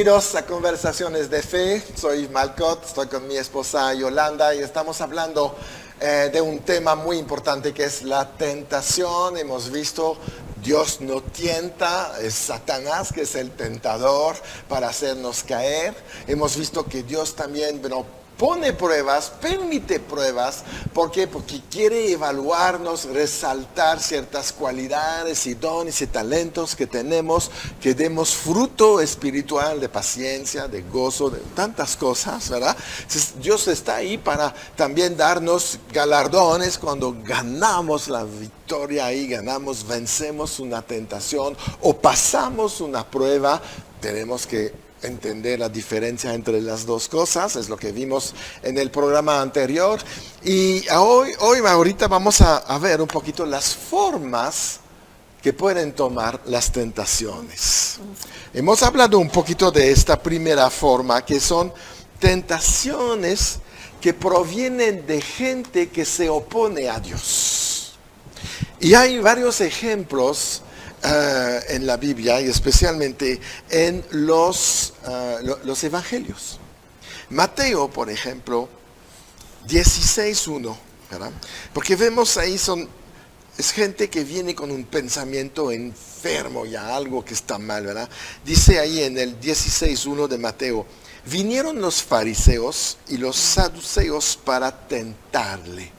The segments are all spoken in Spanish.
Bienvenidos a Conversaciones de Fe. Soy Malcott, estoy con mi esposa Yolanda y estamos hablando de un tema muy importante que es la tentación. Hemos visto, Dios no tienta, es Satanás que es el tentador para hacernos caer. Hemos visto que Dios también pone pruebas, permite pruebas. ¿Por qué? Porque quiere evaluarnos, resaltar ciertas cualidades y dones y talentos que tenemos, que demos fruto espiritual de paciencia, de gozo, de tantas cosas, ¿verdad? Entonces, Dios está ahí para también darnos galardones cuando ganamos la victoria ahí, vencemos una tentación o pasamos una prueba. Tenemos que entender la diferencia entre las dos cosas, es lo que vimos en el programa anterior. Y ahorita vamos a ver un poquito las formas que pueden tomar las tentaciones. Hemos hablado un poquito de esta primera forma, que son tentaciones que provienen de gente que se opone a Dios. Y hay varios ejemplos en la Biblia y especialmente en los evangelios. Mateo, por ejemplo, 16:1, ¿verdad? Porque vemos ahí es gente que viene con un pensamiento enfermo, ya algo que está mal, ¿verdad? Dice ahí en el 16:1 de Mateo: vinieron los fariseos y los saduceos para tentarle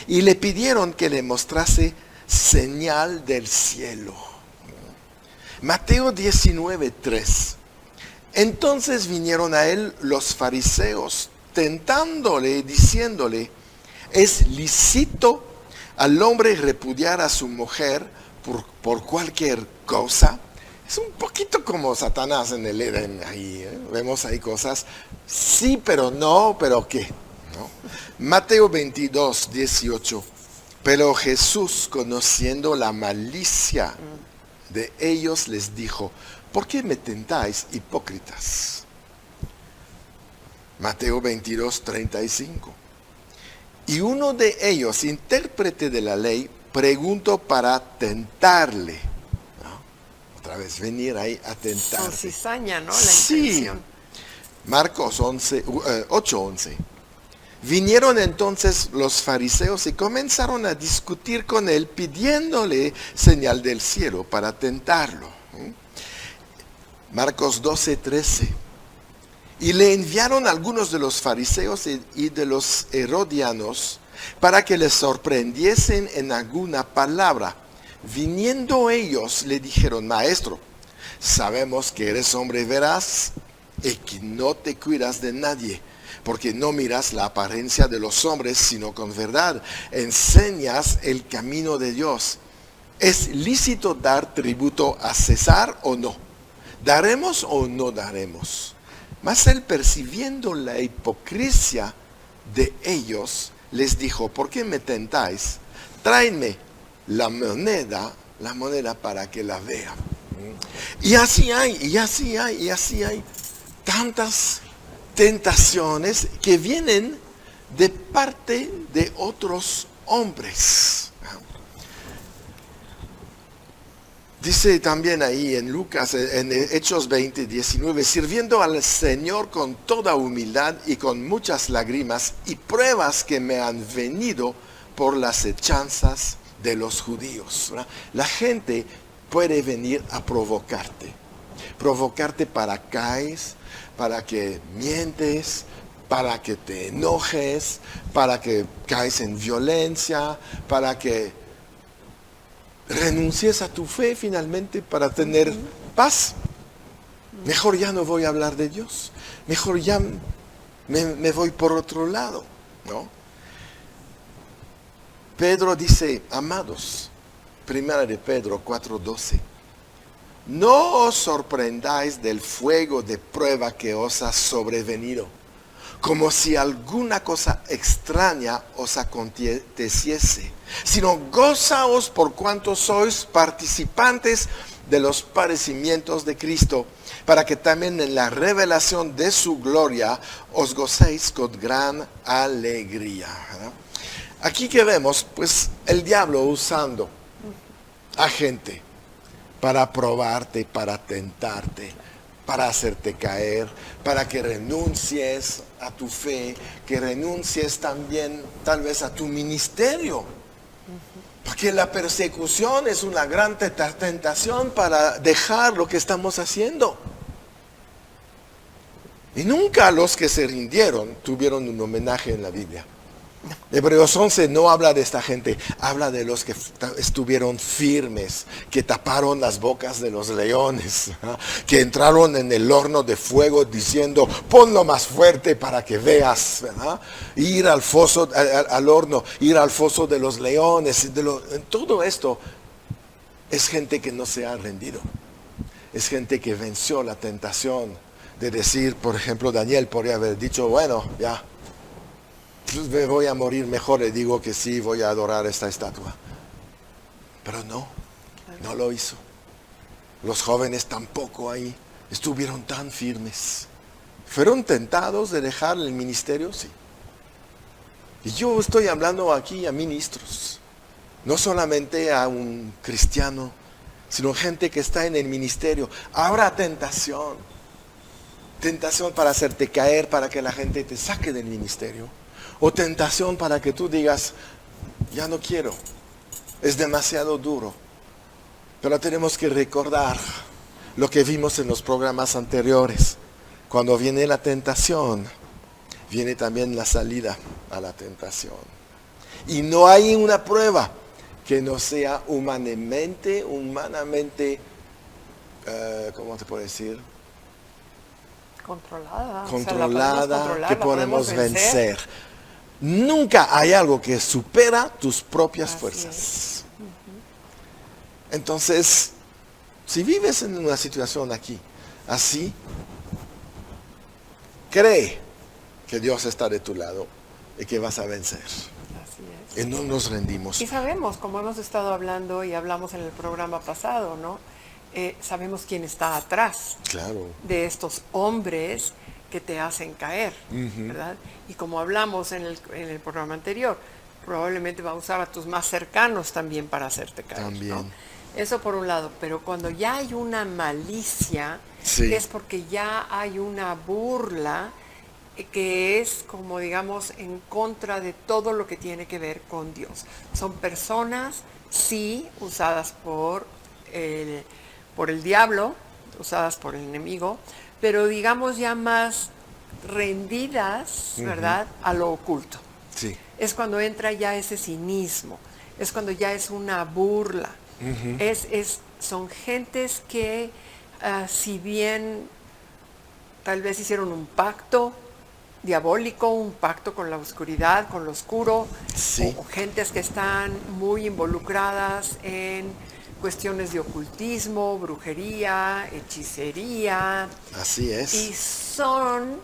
y le pidieron que le mostrase señal del cielo. Mateo 19:3. Entonces vinieron a él los fariseos, tentándole, diciéndole: ¿es lícito al hombre repudiar a su mujer por cualquier cosa? Es un poquito como Satanás en el Edén, ahí, vemos ahí cosas, sí, pero no, pero qué, ¿no? Mateo 22:18. Pero Jesús, conociendo la malicia de ellos, les dijo: ¿por qué me tentáis, hipócritas? Mateo 22:35. Y uno de ellos, intérprete de la ley, preguntó para tentarle, ¿no? Otra vez, venir ahí a tentar. Con cizaña, ¿no? La sí. intención. Marcos 8:11. Vinieron entonces los fariseos y comenzaron a discutir con él, pidiéndole señal del cielo para tentarlo. Marcos 12:13. Y le enviaron algunos de los fariseos y de los herodianos para que les sorprendiesen en alguna palabra. Viniendo ellos le dijeron: maestro, sabemos que eres hombre veraz y que no te cuidas de nadie, porque no miras la apariencia de los hombres, sino con verdad enseñas el camino de Dios. ¿Es lícito dar tributo a César o no? ¿Daremos o no daremos? Mas él, percibiendo la hipocresía de ellos, les dijo: ¿por qué me tentáis? Tráenme la moneda para que la vea. Y así hay tantas tentaciones que vienen de parte de otros hombres. Dice también ahí en Lucas, en Hechos 20:19, sirviendo al Señor con toda humildad y con muchas lágrimas y pruebas que me han venido por las hechanzas de los judíos. La gente puede venir a provocarte para caes, para que mientes, para que te enojes, para que caes en violencia, para que renuncies a tu fe finalmente para tener paz. Mejor ya no voy a hablar de Dios, mejor ya me voy por otro lado, ¿no? Pedro dice: amados, primera de Pedro 4:12, no os sorprendáis del fuego de prueba que os ha sobrevenido, como si alguna cosa extraña os aconteciese, sino gozaos por cuanto sois participantes de los padecimientos de Cristo, para que también en la revelación de su gloria os gocéis con gran alegría. ¿Verdad? Aquí que vemos, pues, el diablo usando a gente para probarte, para tentarte, para hacerte caer, para que renuncies a tu fe, que renuncies también tal vez a tu ministerio. Porque la persecución es una gran tentación para dejar lo que estamos haciendo. Y nunca los que se rindieron tuvieron un homenaje en la Biblia. Hebreos 11 no habla de esta gente, habla de los que estuvieron firmes, que taparon las bocas de los leones, que entraron en el horno de fuego diciendo, ponlo más fuerte para que veas, ¿verdad? Ir al foso, al horno, ir al foso de los leones, todo esto es gente que no se ha rendido, es gente que venció la tentación de decir, por ejemplo, Daniel podría haber dicho, bueno, ya, me voy a morir mejor, le digo que sí, voy a adorar esta estatua. Pero no lo hizo. Los jóvenes tampoco ahí estuvieron tan firmes. ¿Fueron tentados de dejar el ministerio? Sí. Y yo estoy hablando aquí a ministros, no solamente a un cristiano, sino gente que está en el ministerio. Habrá tentación para hacerte caer, para que la gente te saque del ministerio. O tentación para que tú digas, ya no quiero, es demasiado duro. Pero tenemos que recordar lo que vimos en los programas anteriores. Cuando viene la tentación, viene también la salida a la tentación. Y no hay una prueba que no sea humanamente, ¿cómo te puedo decir? Controlada, que podemos vencer. Nunca hay algo que supera tus propias fuerzas. Entonces, si vives en una situación aquí, así, cree que Dios está de tu lado y que vas a vencer. Así es. Y no nos rendimos. Y sabemos, como hemos estado hablando y hablamos en el programa pasado, ¿no? Sabemos quién está atrás de estos hombres que te hacen caer, ¿verdad? Y como hablamos en el programa anterior, probablemente va a usar a tus más cercanos también para hacerte caer, ¿no? Eso por un lado, pero cuando ya hay una malicia, es porque ya hay una burla que es como digamos en contra de todo lo que tiene que ver con Dios. Son personas, sí, usadas por el diablo, usadas por el enemigo, pero digamos ya más rendidas, ¿verdad?, a lo oculto. Sí. Es cuando entra ya ese cinismo, es cuando ya es una burla. Son gentes que, si bien tal vez hicieron un pacto diabólico, un pacto con la oscuridad, con lo oscuro, o gentes que están muy involucradas en cuestiones de ocultismo, brujería, hechicería. Así es. Y son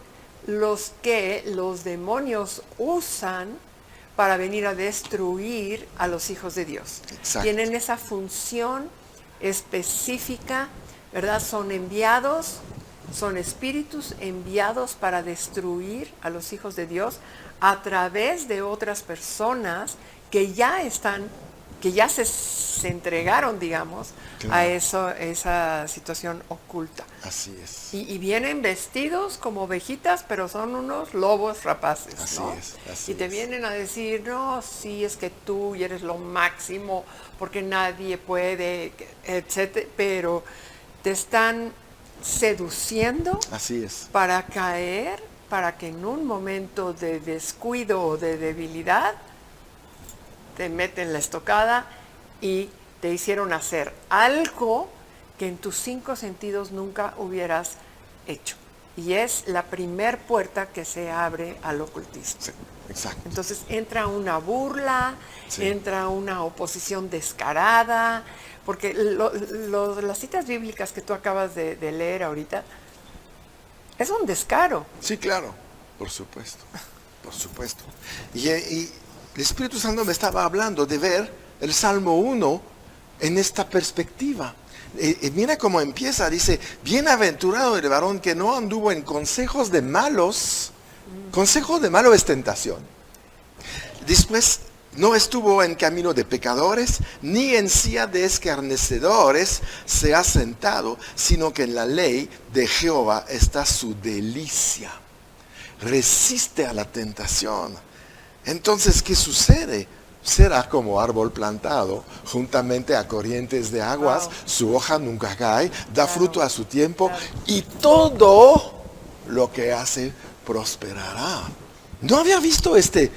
los que los demonios usan para venir a destruir a los hijos de Dios. Exacto. Tienen esa función específica, ¿verdad? Son enviados, son espíritus enviados para destruir a los hijos de Dios a través de otras personas que ya se entregaron, digamos, a esa situación oculta. Así es. Y vienen vestidos como ovejitas, pero son unos lobos rapaces, así ¿no? es. Y te vienen a decir, no, sí, es que tú eres lo máximo, porque nadie puede, etcétera, pero te están seduciendo. Así es. Para caer, para que en un momento de descuido o de debilidad te meten la estocada y te hicieron hacer algo que en tus 5 sentidos nunca hubieras hecho. Y es la primer puerta que se abre al ocultismo. Sí, exacto. Entonces entra una burla, entra una oposición descarada, porque las citas bíblicas que tú acabas de leer ahorita es un descaro. Sí, claro, por supuesto, por supuesto. Y el Espíritu Santo me estaba hablando de ver el Salmo 1 en esta perspectiva. Mira cómo empieza, dice, bienaventurado el varón que no anduvo en consejos de malos. Consejo de malo es tentación. Después no estuvo en camino de pecadores, ni en silla de escarnecedores se ha sentado, sino que en la ley de Jehová está su delicia. Resiste a la tentación. Entonces, ¿qué sucede? Será como árbol plantado juntamente a corrientes de aguas, su hoja nunca cae, da fruto a su tiempo, y todo lo que hace prosperará. No había visto este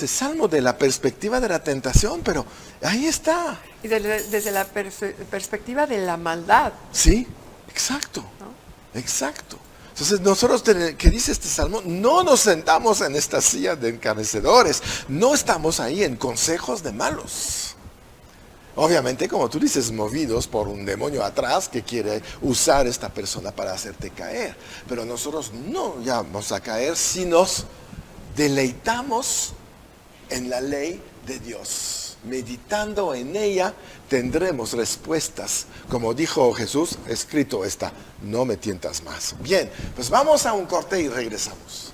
salmo de la perspectiva de la tentación, pero ahí está. Y desde la perspectiva de la maldad. Sí, exacto, ¿no? Exacto. Entonces nosotros, ¿qué dice este salmo? No nos sentamos en esta silla de encarnecedores, no estamos ahí en consejos de malos. Obviamente, como tú dices, movidos por un demonio atrás que quiere usar esta persona para hacerte caer. Pero nosotros no ya vamos a caer si nos deleitamos en la ley de Dios. Meditando en ella tendremos respuestas. Como dijo Jesús, escrito está, no me tientas más. Bien, pues vamos a un corte y regresamos.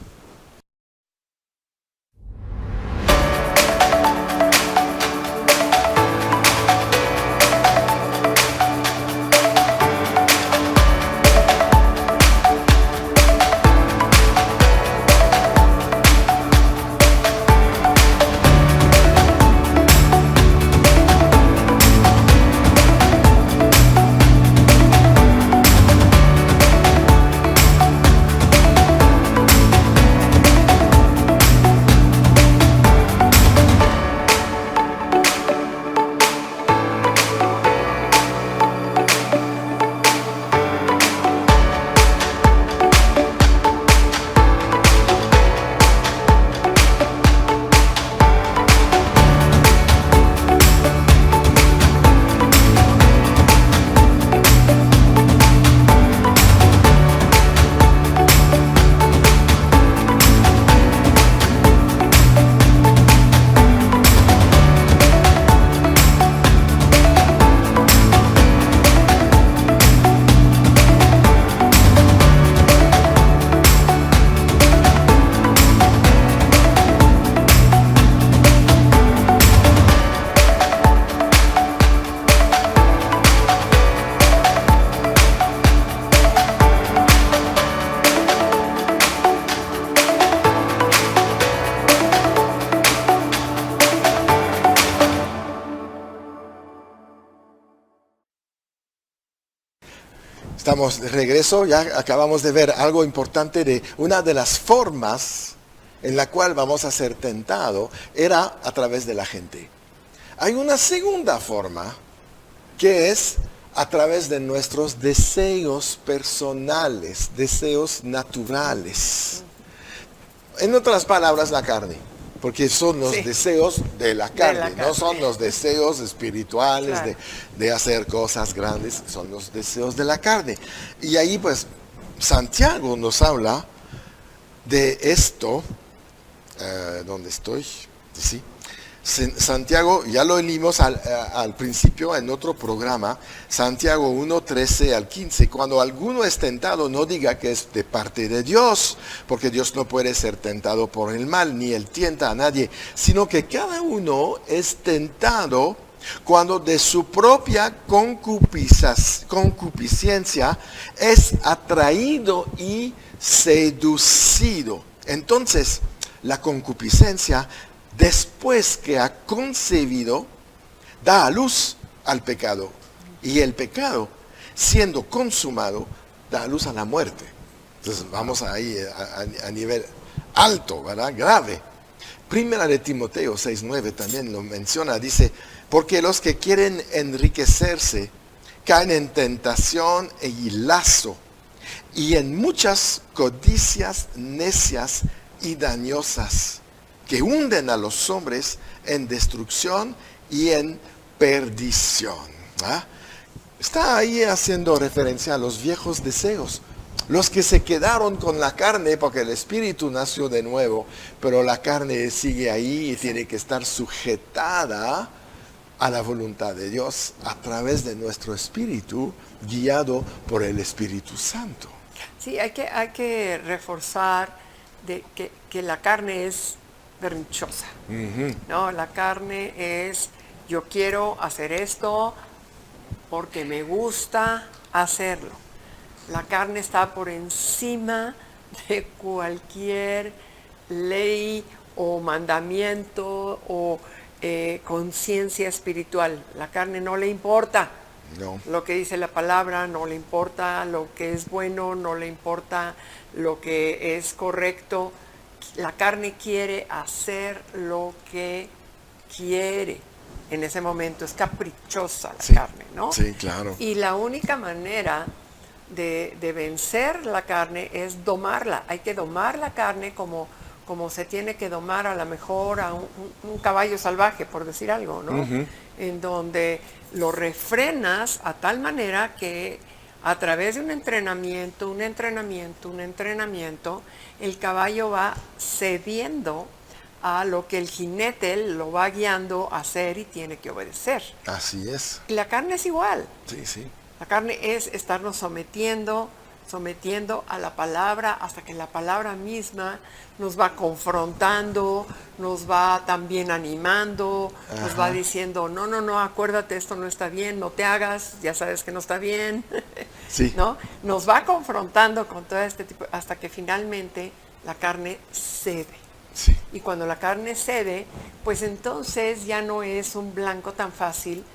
Estamos de regreso, ya acabamos de ver algo importante de una de las formas en la cual vamos a ser tentados, era a través de la gente. Hay una segunda forma que es a través de nuestros deseos personales, deseos naturales. En otras palabras, la carne. Porque son los deseos de la carne, no son los deseos espirituales, claro, de hacer cosas grandes, son los deseos de la carne. Y ahí pues Santiago nos habla de esto. ¿Dónde estoy? Sí. Santiago, ya lo leímos al principio en otro programa, Santiago 1, 13 al 15. Cuando alguno es tentado, no diga que es de parte de Dios, porque Dios no puede ser tentado por el mal, ni él tienta a nadie, sino que cada uno es tentado cuando de su propia concupiscencia es atraído y seducido. Entonces, la concupiscencia, después que ha concebido, da a luz al pecado. Y el pecado, siendo consumado, da a luz a la muerte. Entonces vamos ahí a nivel alto, ¿verdad? Grave. Primera de Timoteo 6:9 también lo menciona. Dice, porque los que quieren enriquecerse caen en tentación y lazo, y en muchas codicias necias y dañosas, que hunden a los hombres en destrucción y en perdición. ¿Ah? Está ahí haciendo referencia a los viejos deseos, los que se quedaron con la carne porque el espíritu nació de nuevo, pero la carne sigue ahí y tiene que estar sujetada a la voluntad de Dios a través de nuestro espíritu, guiado por el Espíritu Santo. Sí, hay que reforzar de que la carne es pernichosa. ¿No? La carne es, yo quiero hacer esto porque me gusta hacerlo. La carne está por encima de cualquier ley o mandamiento o conciencia espiritual. La carne no le importa. No. Lo que dice la palabra, no le importa lo que es bueno, no le importa lo que es correcto. La carne quiere hacer lo que quiere. En ese momento es caprichosa la carne, ¿no? Sí, claro. Y la única manera de vencer la carne es domarla. Hay que domar la carne como se tiene que domar a lo mejor a un caballo salvaje, por decir algo, ¿no? En donde lo refrenas a tal manera que a través de un entrenamiento, el caballo va cediendo a lo que el jinete lo va guiando a hacer y tiene que obedecer. Así es. Y la carne es igual. Sí, sí. La carne es estarnos sometiendo a la palabra hasta que la palabra misma nos va confrontando, nos va también animando, nos va diciendo, no, acuérdate, esto no está bien, no te hagas, ya sabes que no está bien. Sí. ¿No? Nos va confrontando con todo este tipo, hasta que finalmente la carne cede. Sí. Y cuando la carne cede, pues entonces ya no es un blanco tan fácil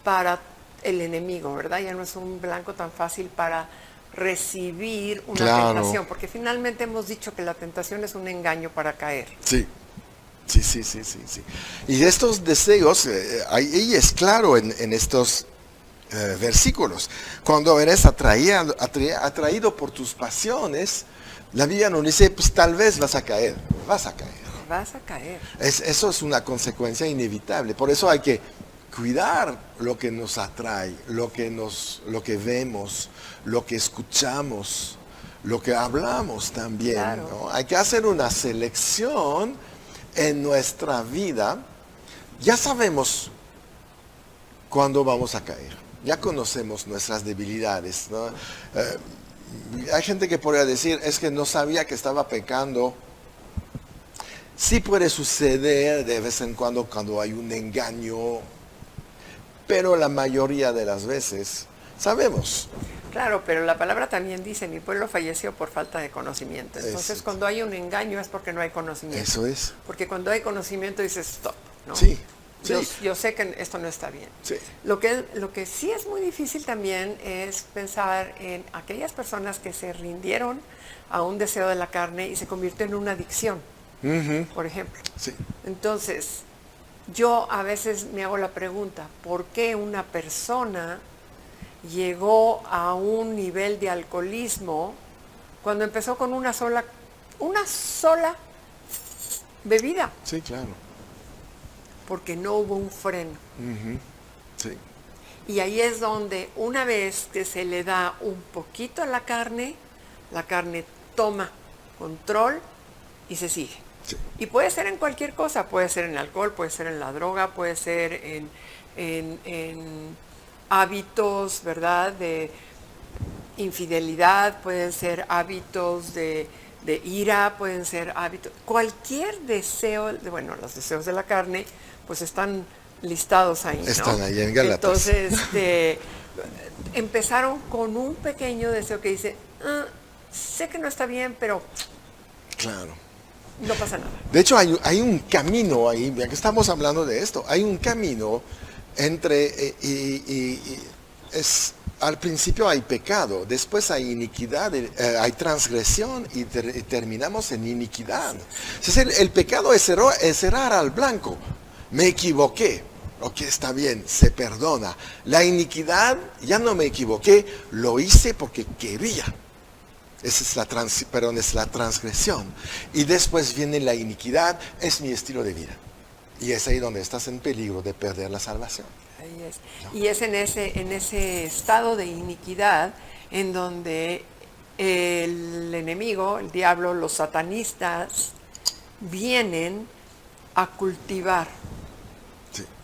para el enemigo, ¿verdad? Ya no es un blanco tan fácil para recibir una tentación, porque finalmente hemos dicho que la tentación es un engaño para caer. Sí. Y estos deseos, ahí es claro en estos versículos. Cuando eres atraído por tus pasiones, la Biblia nos dice, pues tal vez vas a caer. Vas a caer. Eso es una consecuencia inevitable. Por eso hay que cuidar lo que nos atrae, lo que vemos, lo que escuchamos, lo que hablamos también. Claro. ¿No? Hay que hacer una selección en nuestra vida. Ya sabemos cuándo vamos a caer. Ya conocemos nuestras debilidades, ¿no? Hay gente que podría decir, es que no sabía que estaba pecando. Sí puede suceder de vez en cuando hay un engaño, pero la mayoría de las veces sabemos. Claro, pero la palabra también dice, mi pueblo falleció por falta de conocimiento. Entonces, cuando hay un engaño es porque no hay conocimiento. Eso es. Porque cuando hay conocimiento dices, stop, ¿no? Sí. Yo sé que esto no está bien. Sí. Lo que sí es muy difícil también es pensar en aquellas personas que se rindieron a un deseo de la carne y se convirtió en una adicción, por ejemplo. Sí. Entonces, yo a veces me hago la pregunta, ¿por qué una persona llegó a un nivel de alcoholismo cuando empezó con una sola bebida? Sí, claro. Porque no hubo un freno. Sí. Y ahí es donde una vez que se le da un poquito a la carne toma control y se sigue. Sí. Y puede ser en cualquier cosa, puede ser en alcohol, puede ser en la droga, puede ser en hábitos, ¿verdad?, de infidelidad, pueden ser hábitos de ira, pueden ser hábitos, cualquier deseo, los deseos de la carne, pues están listados ahí, ¿no? Están ahí en Gálatas. Entonces, empezaron con un pequeño deseo que dice, sé que no está bien, pero claro, no pasa nada. De hecho, hay un camino ahí, ya que estamos hablando de esto, hay un camino entre, al principio hay pecado, después hay iniquidad, hay transgresión y terminamos en iniquidad. Entonces el pecado es errar al blanco. Me equivoqué, ok, está bien, se perdona. La iniquidad, ya no me equivoqué, lo hice porque quería. Esa es la transgresión. Y después viene la iniquidad, es mi estilo de vida. Y es ahí donde estás en peligro de perder la salvación. Ahí es. ¿No? Y es en ese estado de iniquidad en donde el enemigo, el diablo, los satanistas, vienen a cultivar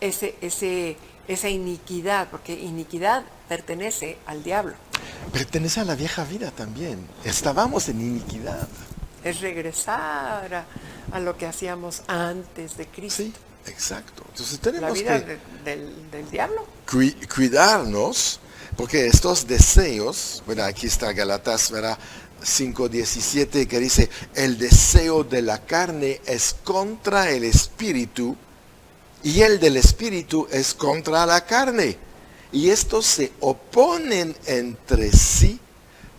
esa iniquidad, porque iniquidad pertenece al diablo. Pertenece a la vieja vida también. Estábamos en iniquidad. es regresar a lo que hacíamos antes de Cristo. Sí, exacto. Entonces tenemos la vida que del diablo. Cuidarnos, porque estos deseos, bueno, aquí está Gálatas, ¿verdad? 5:17, que dice, el deseo de la carne es contra el espíritu y el del espíritu es contra la carne. Y estos se oponen entre sí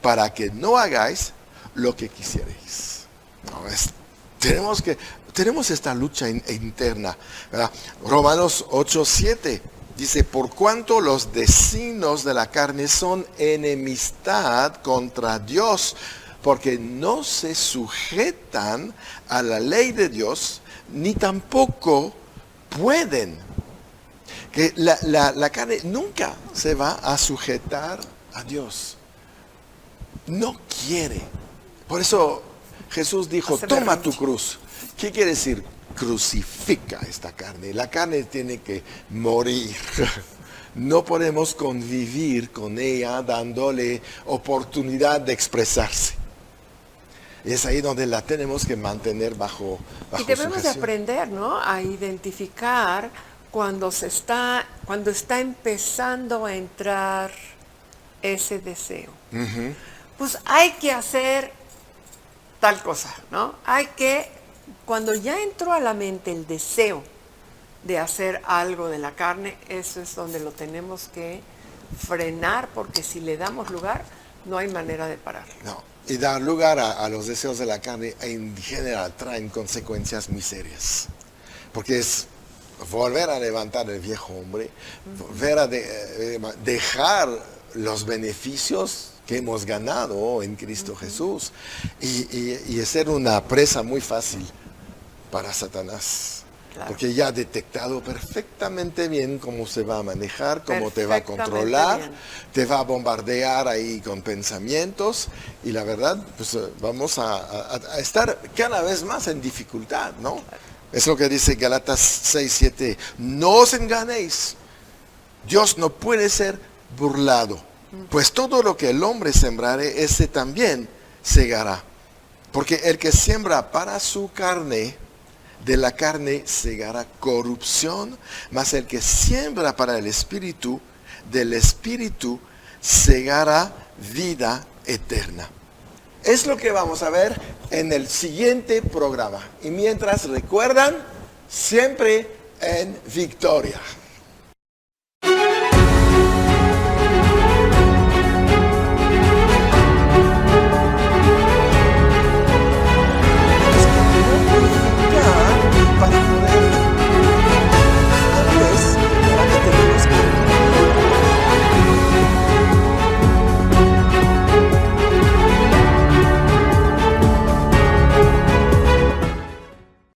para que no hagáis lo que quisierais. No, tenemos esta lucha interna, ¿verdad? Romanos 8:7 dice, por cuanto los designios de la carne son enemistad contra Dios, porque no se sujetan a la ley de Dios, ni tampoco pueden. Que la carne nunca se va a sujetar a Dios. No quiere. Por eso Jesús dijo, toma tu cruz. ¿Qué quiere decir? Crucifica esta carne. La carne tiene que morir. No podemos convivir con ella dándole oportunidad de expresarse. Y es ahí donde la tenemos que mantener bajo y debemos de aprender, ¿no?, a identificar cuando está empezando a entrar ese deseo. Uh-huh. Pues hay que hacer tal cosa, ¿no? Cuando ya entró a la mente el deseo de hacer algo de la carne, eso es donde lo tenemos que frenar, porque si le damos lugar, no hay manera de parar. No, y dar lugar a los deseos de la carne en general traen consecuencias miserias, porque es volver a levantar el viejo hombre, volver a dejar los beneficios que hemos ganado en Cristo Jesús, y es ser una presa muy fácil para Satanás. Claro. Porque ya ha detectado perfectamente bien cómo se va a manejar, cómo te va a controlar, bien. Te va a bombardear ahí con pensamientos, y la verdad, pues vamos a estar cada vez más en dificultad, ¿no? Claro. Es lo que dice Gálatas 6:7. No os enganéis, Dios no puede ser burlado, pues todo lo que el hombre sembrare, ese también segará. Porque el que siembra para su carne, de la carne segará corrupción, mas el que siembra para el espíritu, del espíritu segará vida eterna. Es lo que vamos a ver en el siguiente programa. Y mientras, recuerdan, siempre en victoria.